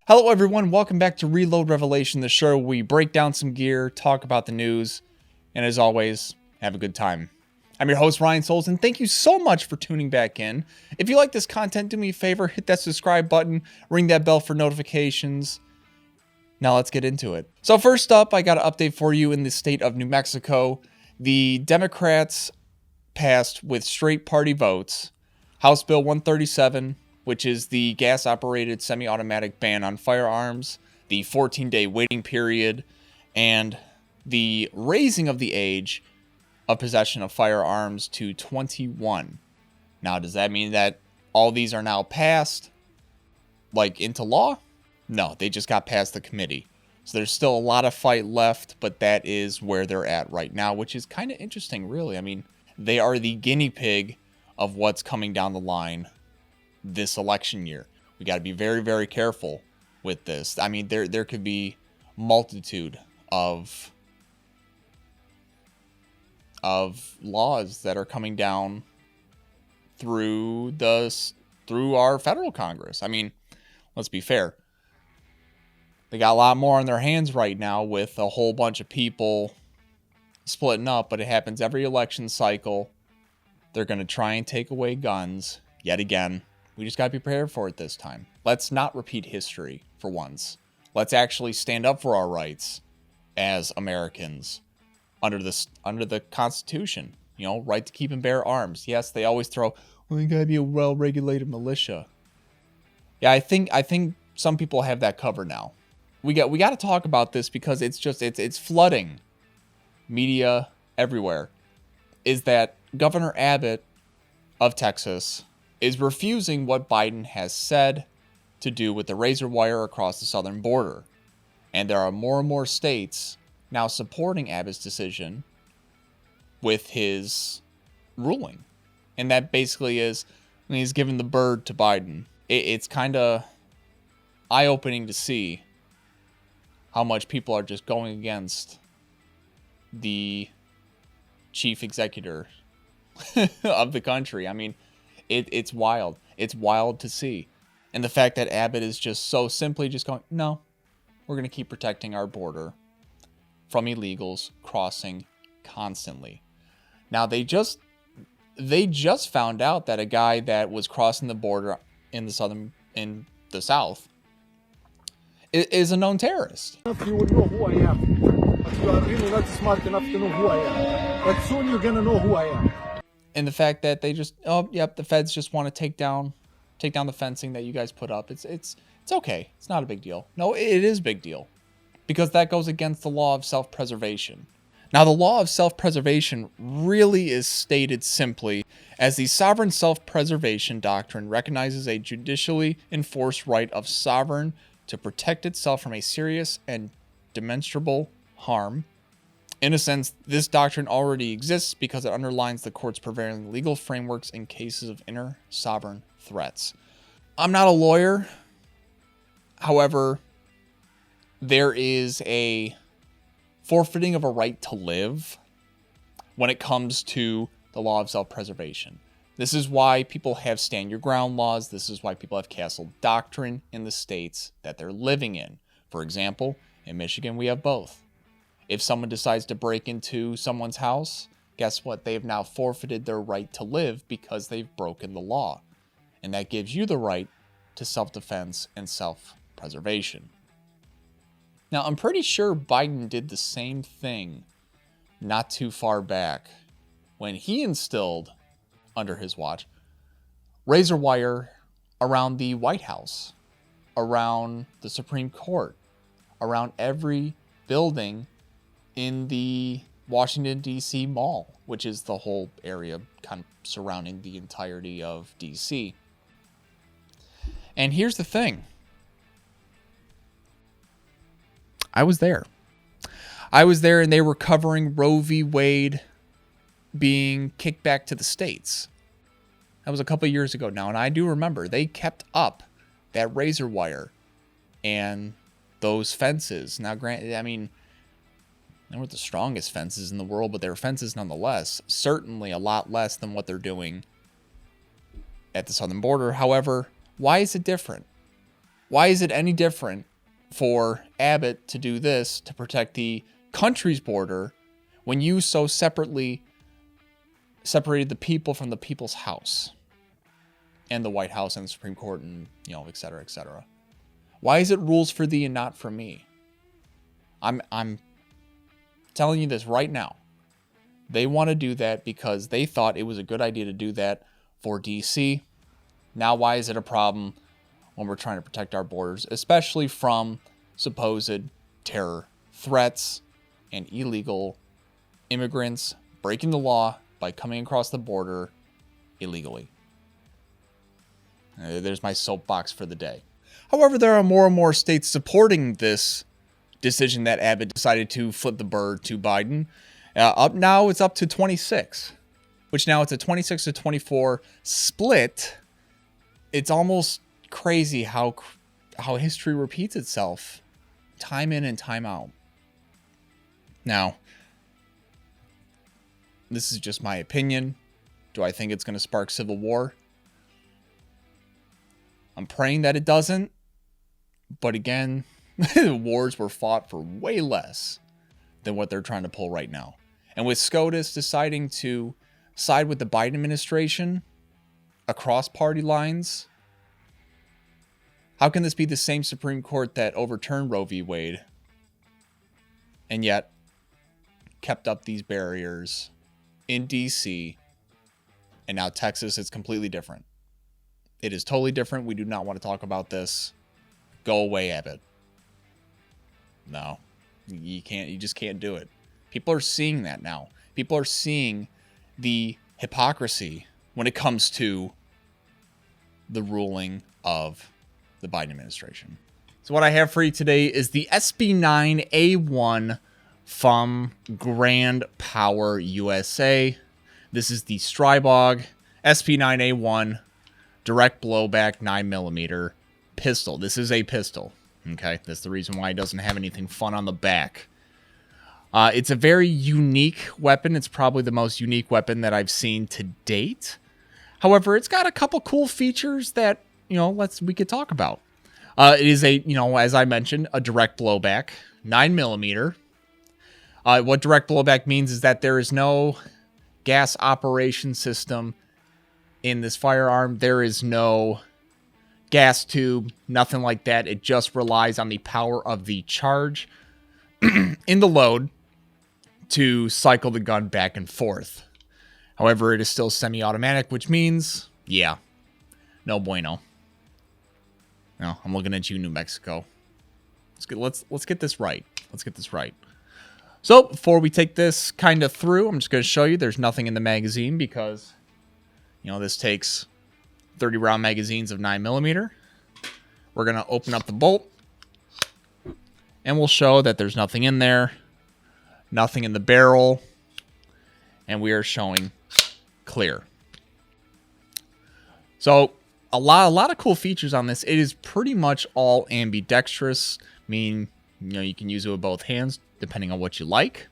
Hello everyone, welcome back to Reload Revelation, the show where we break down some gear, talk about the news, and as always, have a good time. I'm your host, Ryan Souls, and thank you so much for tuning back in. If you like this content, do me a favor, hit that subscribe button, ring that bell for notifications. Now let's get into it. So first up, I got an update for you in the state of New Mexico. The Democrats passed with straight party votes House Bill 137, which is the gas-operated semi-automatic ban on firearms, the 14-day waiting period, and the raising of the age of possession of firearms to 21. Now, does that mean that all these are now passed, like, into law? No, they just got past the committee. So there's still a lot of fight left, but that is where they're at right now, which is kind of interesting, really. I mean, they are the guinea pig of what's coming down the line this election year. We got to be very, very careful with this. I mean, there could be multitude of laws that are coming down through our federal Congress. I mean, let's be fair. They got a lot more on their hands right now with a whole bunch of people splitting up, but it happens every election cycle. They're going to try and take away guns yet again. We just got to be prepared for it this time. Let's not repeat history for once. Let's actually stand up for our rights as Americans under the Constitution. You know, right to keep and bear arms. Yes, they always throw, well, you got to be a well-regulated militia. Yeah, I think some people have that covered now. We got to talk about this because it's flooding media everywhere. Is that Governor Abbott of Texas is refusing what Biden has said to do with the razor wire across the southern border. And there are more and more states now supporting Abbott's decision with his ruling. And that basically is, when he's given the bird to Biden. It's kind of eye-opening to see how much people are just going against the chief executor of the country. I mean, it's wild. It's wild to see. And the fact that Abbott is just so simply just going, no, we're going to keep protecting our border from illegals crossing constantly. Now, they just found out that a guy that was crossing the border in the South is a known terrorist. You would know who I am. But you are really not smart enough to know who I am. But soon you're going to know who I am. And the fact that they just, the feds just want to take down the fencing that you guys put up. It's okay. It's not a big deal. No, it is a big deal. Because that goes against the law of self-preservation. Now, the law of self-preservation really is stated simply as the sovereign self-preservation doctrine recognizes a judicially enforced right of sovereign to protect itself from a serious and demonstrable harm. In a sense, this doctrine already exists because it underlines the court's prevailing legal frameworks in cases of inter-sovereign threats. I'm not a lawyer. However, there is a forfeiting of a right to live when it comes to the law of self-preservation. This is why people have stand your ground laws. This is why people have castle doctrine in the states that they're living in. For example, in Michigan, we have both. If someone decides to break into someone's house, guess what? They have now forfeited their right to live because they've broken the law. And that gives you the right to self-defense and self-preservation. Now, I'm pretty sure Biden did the same thing not too far back when he instilled, under his watch, razor wire around the White House, around the Supreme Court, around every building in the Washington, D.C. Mall, which is the whole area kind of surrounding the entirety of D.C. And here's the thing. I was there and they were covering Roe v. Wade being kicked back to the states. That was a couple years ago now, and I do remember they kept up that razor wire and those fences. Now, granted, I mean, they weren't the strongest fences in the world, but they were fences nonetheless. Certainly a lot less than what they're doing at the southern border. However, why is it different? Why is it any different for Abbott to do this to protect the country's border when you so separately separated the people from the people's house and the White House and the Supreme Court and, et cetera, et cetera? Why is it rules for thee and not for me? I'm telling you this right now. They want to do that because they thought it was a good idea to do that for DC. Now, why is it a problem when we're trying to protect our borders, especially from supposed terror threats and illegal immigrants breaking the law by coming across the border illegally? There's my soapbox for the day. However, there are more and more states supporting this decision that Abbott decided to flip the bird to Biden. Now it's up to 26, which now it's a 26 to 24 split. It's almost crazy how history repeats itself time in and time out. Now, this is just my opinion. Do I think it's going to spark civil war? I'm praying that it doesn't. But again, wars were fought for way less than what they're trying to pull right now. And with SCOTUS deciding to side with the Biden administration across party lines, how can this be the same Supreme Court that overturned Roe v. Wade and yet kept up these barriers in DC, and now Texas is completely different? It is totally different. We do not want to talk about this. Go away, Abbott. No, you can't. You just can't do it. People are seeing that now. People are seeing the hypocrisy when it comes to the ruling of the Biden administration. So what I have for you today is the SP9A1 from Grand Power USA. This is the Stribog SP9A1 direct blowback 9mm pistol. This is a pistol. Okay, that's the reason why it doesn't have anything fun on the back. It's a very unique weapon. It's probably the most unique weapon that I've seen to date. However, it's got a couple cool features that, we could talk about. It is a, as I mentioned, a direct blowback, 9mm. What direct blowback means is that there is no gas operation system in this firearm. There is no gas tube, nothing like that. It just relies on the power of the charge in the load to cycle the gun back and forth. However, it is still semi-automatic, which means, no bueno. No, I'm looking at you, New Mexico. Let's get this right. Let's get this right. So before we take this kind of through, I'm just going to show you there's nothing in the magazine because, this takes 30 round magazines of 9mm. We're going to open up the bolt and we'll show that there's nothing in there, nothing in the barrel, and we are showing clear. So a lot of cool features on this. It is pretty much all ambidextrous, meaning you can use it with both hands depending on what you like.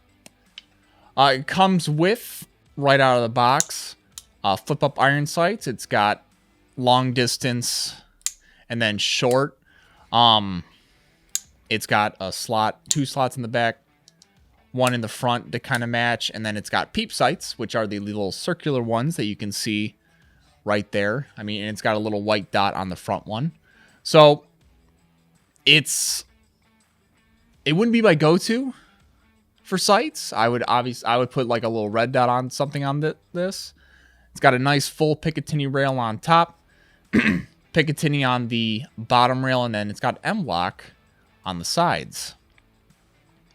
It comes with, right out of the box, flip up iron sights. It's got long distance and then short. It's got a slot, 2 slots in the back, 1 in the front to kind of match, and then it's got peep sights, which are the little circular ones that you can see right there. And it's got a little white dot on the front one. So it wouldn't be my go-to for sights. I would put like a little red dot on something on this. It's got a nice full Picatinny rail on top, Picatinny on the bottom rail, and then it's got M-lock on the sides,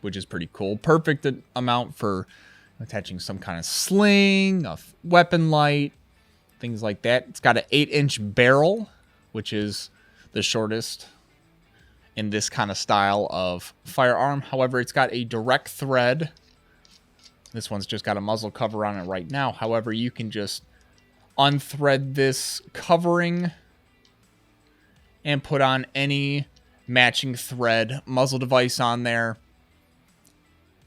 which is pretty cool. Perfect amount for attaching some kind of sling, a weapon light, things like that. It's got an 8-inch barrel, which is the shortest in this kind of style of firearm. However, it's got a direct thread. This one's just got a muzzle cover on it right now. However, you can just unthread this covering and put on any matching thread muzzle device on there.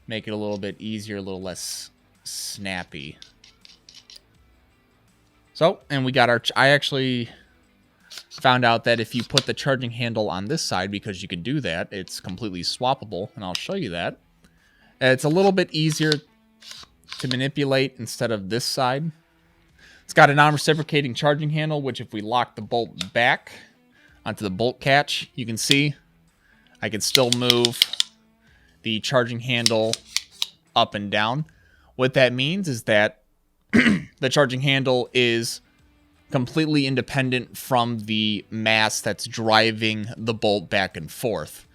Make it a little bit easier, a little less snappy. So, and we got our... Found out that if you put the charging handle on this side, because you can do that, it's completely swappable, and I'll show you that. It's a little bit easier to manipulate instead of this side. It's got a non-reciprocating charging handle, which if we lock the bolt back onto the bolt catch, you can see I can still move the charging handle up and down. What that means is that the charging handle is completely independent from the mass that's driving the bolt back and forth.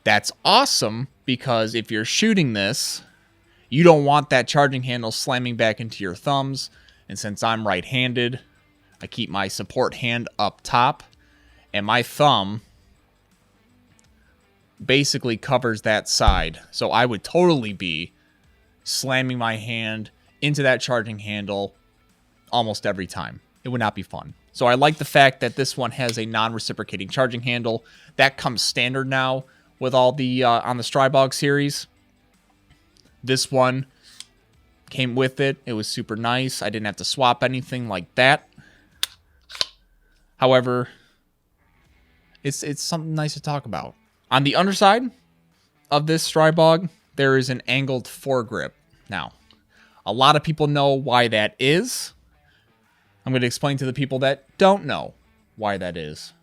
That's awesome because if you're shooting this, you don't want that charging handle slamming back into your thumbs. And since I'm right-handed, I keep my support hand up top, and my thumb basically covers that side. So I would totally be slamming my hand into that charging handle almost every time. It would not be fun. So I like the fact that this one has a non-reciprocating charging handle. That comes standard now with all the on the Stribog series. This one came with it. It was super nice. I didn't have to swap anything like that. However, it's something nice to talk about. On the underside of this Stribog, there is an angled foregrip. Now, a lot of people know why that is. I'm going to explain to the people that don't know why that is.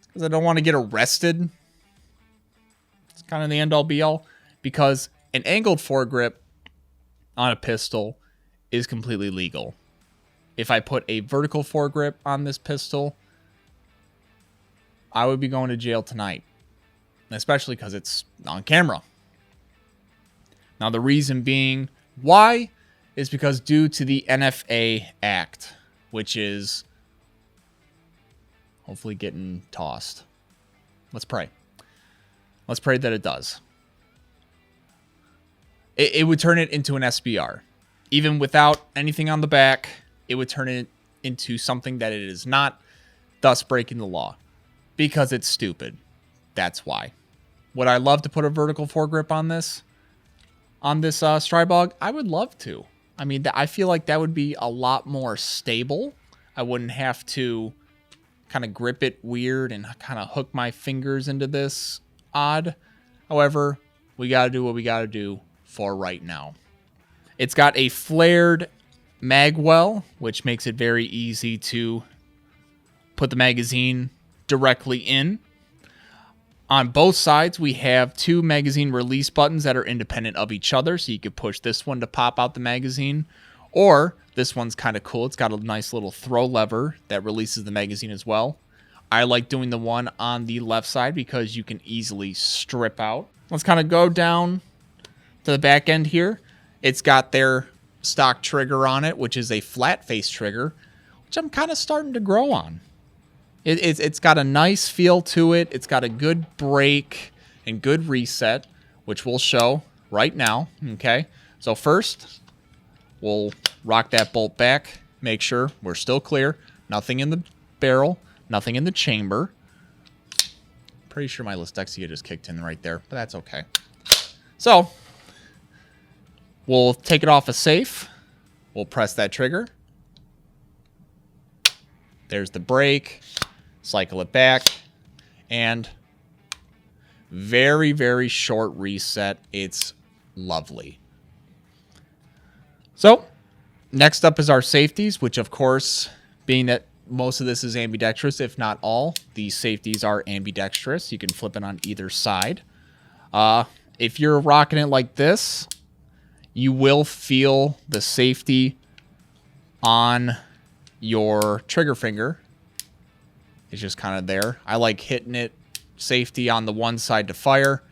Because I don't want to get arrested. It's kind of the end-all be-all. Because an angled foregrip on a pistol is completely legal. If I put a vertical foregrip on this pistol, I would be going to jail tonight. Especially because it's on camera. Now, the reason being why is because due to the NFA Act, which is hopefully getting tossed. Let's pray. Let's pray that it does. It would turn it into an SBR. Even without anything on the back, it would turn it into something that it is not, thus breaking the law. Because it's stupid. That's why. Would I love to put a vertical foregrip on this Stribog? I would love to. I mean, I feel like that would be a lot more stable. I wouldn't have to kind of grip it weird and kind of hook my fingers into this odd. However, we got to do what we got to do for right now. It's got a flared mag well, which makes it very easy to put the magazine directly in. On both sides, we have two magazine release buttons that are independent of each other, so you could push this one to pop out the magazine, or this one's kind of cool. It's got a nice little throw lever that releases the magazine as well. I like doing the one on the left side because you can easily strip out. Let's kind of go down to the back end here. It's got their stock trigger on it, which is a flat face trigger, which I'm kind of starting to grow on. It's got a nice feel to it. It's got a good break and good reset, which we'll show right now. Okay, so first, we'll rock that bolt back. Make sure we're still clear. Nothing in the barrel. Nothing in the chamber. Pretty sure my Listexia just kicked in right there, but that's okay. So, we'll take it off a safe. We'll press that trigger. There's the brake. Cycle it back. And very, very short reset. It's lovely. So, next up is our safeties, which of course, being that most of this is ambidextrous, if not all, these safeties are ambidextrous. You can flip it on either side. If you're rocking it like this, you will feel the safety on your trigger finger. It's just kind of there. I like hitting it safety on the one side to fire,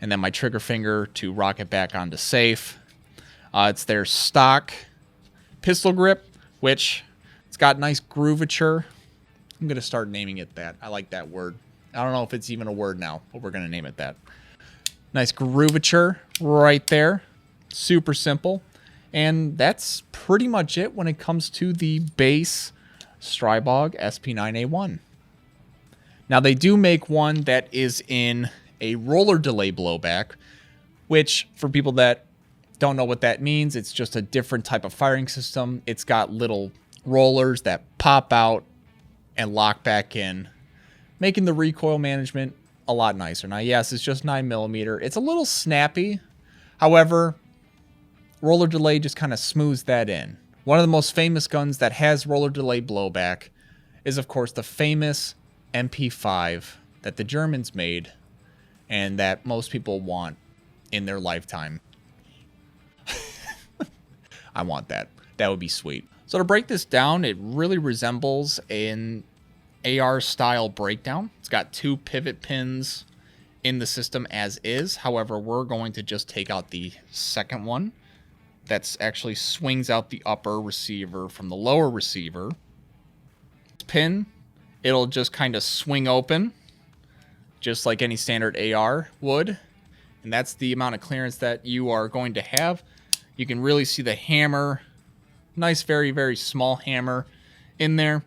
and then my trigger finger to rock it back onto safe. It's their stock pistol grip, which it's got nice groovature. I'm going to start naming it that. I like that word. I don't know if it's even a word now, but we're going to name it that. Nice groovature right there. Super simple. And that's pretty much it when it comes to the base Stribog SP9A1. Now, they do make one that is in a roller delay blowback, which, for people that don't know what that means, it's just a different type of firing system. It's got little rollers that pop out and lock back in, making the recoil management a lot nicer. Now, yes, it's just 9mm. It's a little snappy. However, roller delay just kind of smooths that in. One of the most famous guns that has roller delay blowback is, of course, the famous MP5 that the Germans made and that most people want in their lifetime. I want that. That would be sweet. So to break this down, it really resembles an AR style breakdown. It's got 2 pivot pins in the system as is. However, we're going to just take out the second one. That's actually swings out the upper receiver from the lower receiver. Pin, it'll just kind of swing open, just like any standard AR would. And that's the amount of clearance that you are going to have. You can really see the hammer, nice, very, very small hammer in there.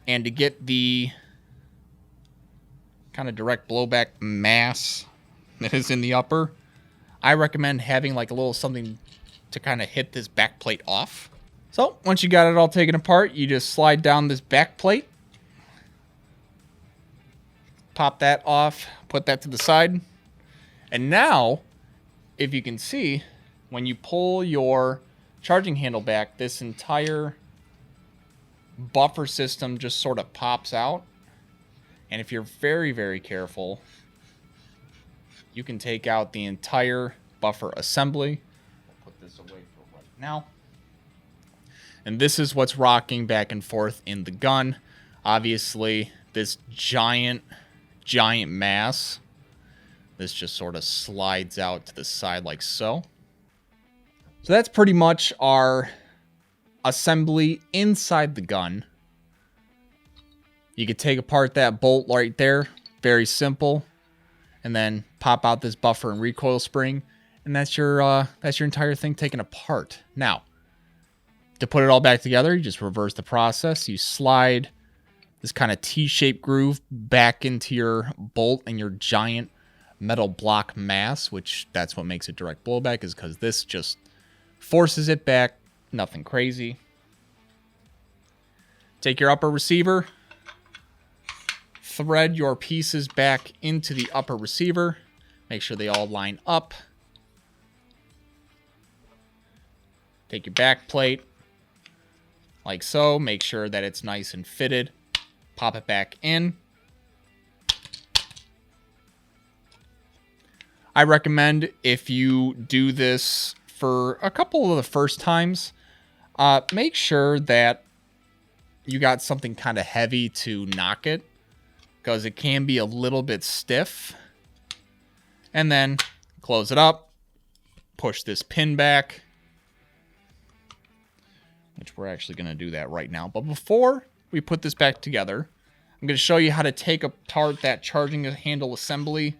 And to get the kind of direct blowback mass that is in the upper, I recommend having like a little something to kind of hit this back plate off. So once you got it all taken apart, you just slide down this back plate, pop that off, put that to the side. And now, if you can see, when you pull your charging handle back, this entire buffer system just sort of pops out. And if you're very, very careful, you can take out the entire buffer assembly. I'll put this away for right now. And this is what's rocking back and forth in the gun. Obviously, this giant mass, this just sort of slides out to the side like so. So that's pretty much our assembly inside the gun. You could take apart that bolt right there, very simple, and then pop out this buffer and recoil spring, and that's your entire thing taken apart. Now, to put it all back together, you just reverse the process. You slide this kind of T-shaped groove back into your bolt and your giant metal block mass, which that's what makes it direct blowback, is because this just forces it back. Nothing crazy. Take your upper receiver, thread your pieces back into the upper receiver. Make sure they all line up. Take your back plate, like so. Make sure that it's nice and fitted. Pop it back in. I recommend, if you do this for a couple of the first times, make sure that you got something kind of heavy to knock it, because it can be a little bit stiff. And then close it up, push this pin back, which we're actually going to do that right now. But before we put this back together, I'm going to show you how to take apart that charging handle assembly,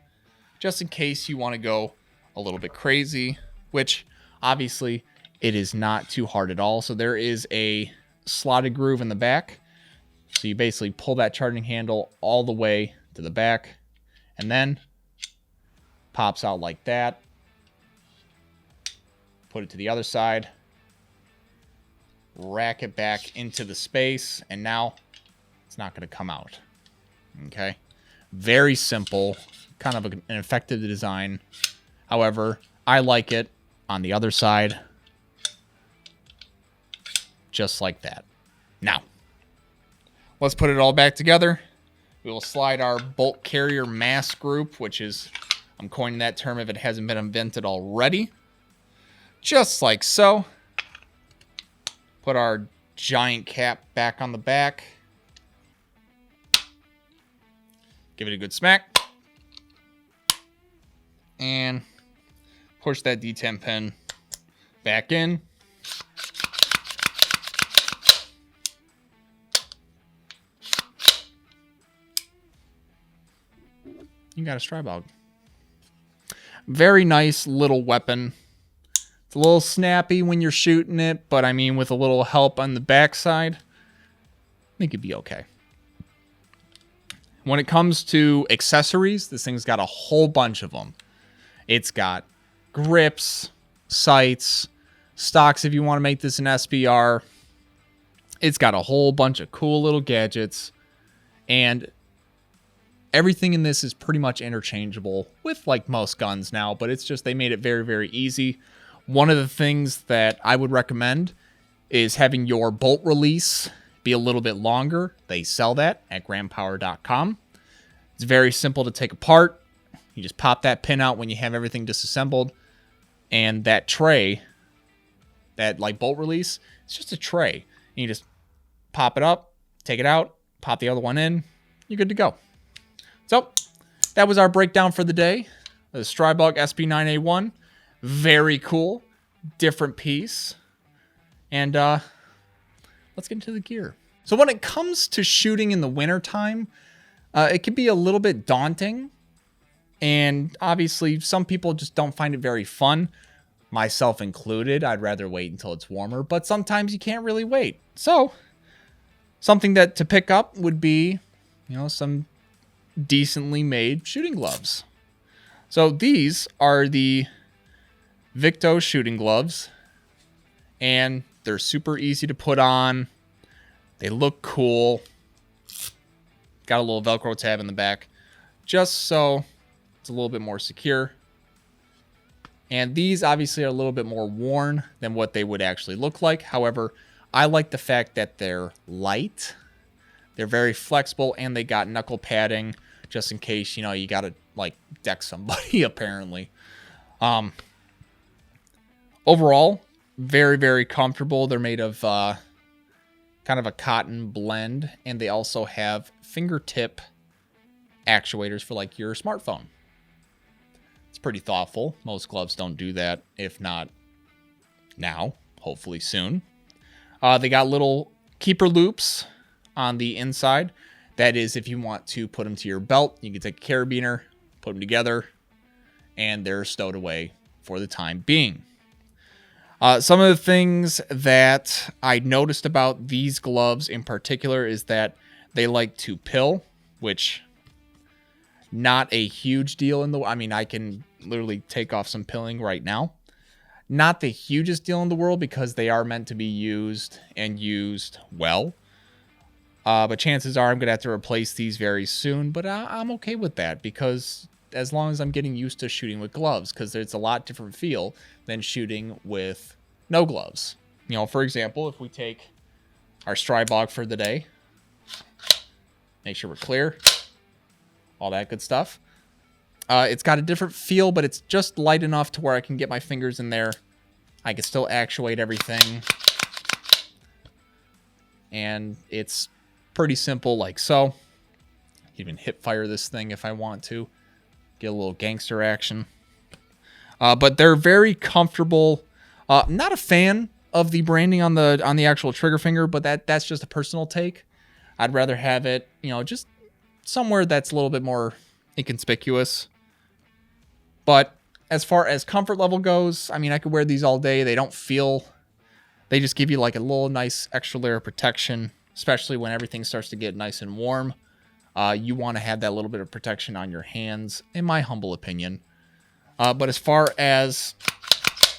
just in case you want to go a little bit crazy, which obviously it is not too hard at all. So there is a slotted groove in the back. So you basically pull that charging handle all the way to the back, and then pops out like that. Put it to the other side. Rack it back into the space, and now it's not going to come out. Okay? Very simple. Kind of an effective design. However, I like it on the other side. Just like that. Now, let's put it all back together. We will slide our bolt carrier mass group, which is, I'm coining that term if it hasn't been invented already. Just like so. Put our giant cap back on the back. Give it a good smack. And push that D10 pin back in. You got a Stribog. Very nice little weapon. It's a little snappy when you're shooting it, but I mean, with a little help on the backside, I think it'd be okay. When it comes to accessories, this thing's got a whole bunch of them. It's got grips, sights, stocks if you want to make this an SBR. It's got a whole bunch of cool little gadgets, and everything in this is pretty much interchangeable with like most guns now, but it's just they made it very, very easy. One of the things that I would recommend is having your bolt release be a little bit longer. They sell that at grandpower.com. It's very simple to take apart. You just pop that pin out when you have everything disassembled, and that tray, that like bolt release, it's just a tray. And you just pop it up, take it out, pop the other one in, you're good to go. So that was our breakdown for the day. The Stribog SP9A1, very cool, different piece. And let's get into the gear. So when it comes to shooting in the wintertime, it can be a little bit daunting. And obviously, some people just don't find it very fun, myself included. I'd rather wait until it's warmer, but sometimes you can't really wait. So something that to pick up would be, some decently made shooting gloves. So these are the Victo shooting gloves, and they're super easy to put on. They look cool. Got a little Velcro tab in the back, just so it's a little bit more secure. And these obviously are a little bit more worn than what they would actually look like. However, I like the fact that they're light. They're very flexible, and they got knuckle padding just in case, you got to like deck somebody apparently. Overall, very, very comfortable. They're made of kind of a cotton blend, and they also have fingertip actuators for like your smartphone. It's pretty thoughtful. Most gloves don't do that, if not now, hopefully soon. They got little keeper loops on the inside. That is, if you want to put them to your belt, you can take a carabiner, put them together, and they're stowed away for the time being. Some of the things that I noticed about these gloves in particular is that they like to pill, which not a huge deal in the... I mean, I can literally take off some pilling right now. Not the hugest deal in the world because they are meant to be used and used well. But chances are I'm going to have to replace these very soon. But I'm okay with that because as long as I'm getting used to shooting with gloves, because it's a lot different feel than shooting with no gloves. For example, if we take our Stribog for the day, make sure we're clear, all that good stuff. It's got a different feel, but it's just light enough to where I can get my fingers in there. I can still actuate everything. And it's pretty simple like so. Even hip fire this thing if I want to. Get a little gangster action. But they're very comfortable. Not a fan of the branding on the actual trigger finger, but that's just a personal take. I'd rather have it, just somewhere that's a little bit more inconspicuous. But as far as comfort level goes, I mean, I could wear these all day. They don't feel... They just give you like a little nice extra layer of protection, especially when everything starts to get nice and warm. You want to have that little bit of protection on your hands, in my humble opinion. But as far as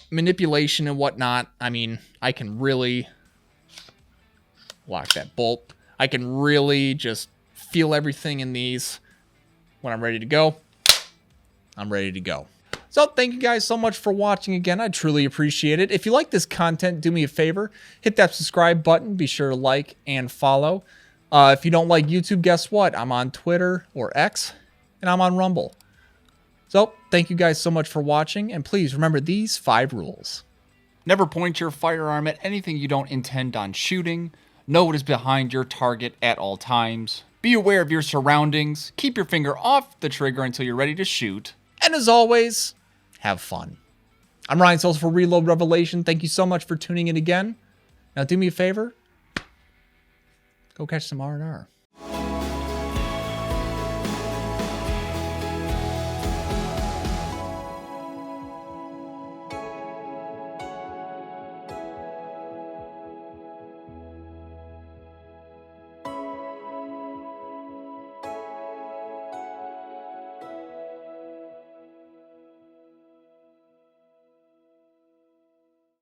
manipulation and whatnot, I mean, I can really lock that bolt. I can really just feel everything in these. When I'm ready to go, I'm ready to go. So thank you guys so much for watching again. I truly appreciate it. If you like this content, do me a favor. Hit that subscribe button. Be sure to like and follow. If you don't like YouTube, guess what? I'm on Twitter or X, and I'm on Rumble. So thank you guys so much for watching, and please remember these 5 rules. Never point your firearm at anything you don't intend on shooting. Know what is behind your target at all times. Be aware of your surroundings. Keep your finger off the trigger until you're ready to shoot. And as always, have fun. I'm Ryan Souls for Reload Revelation. Thank you so much for tuning in again. Now do me a favor. Go catch some R&R.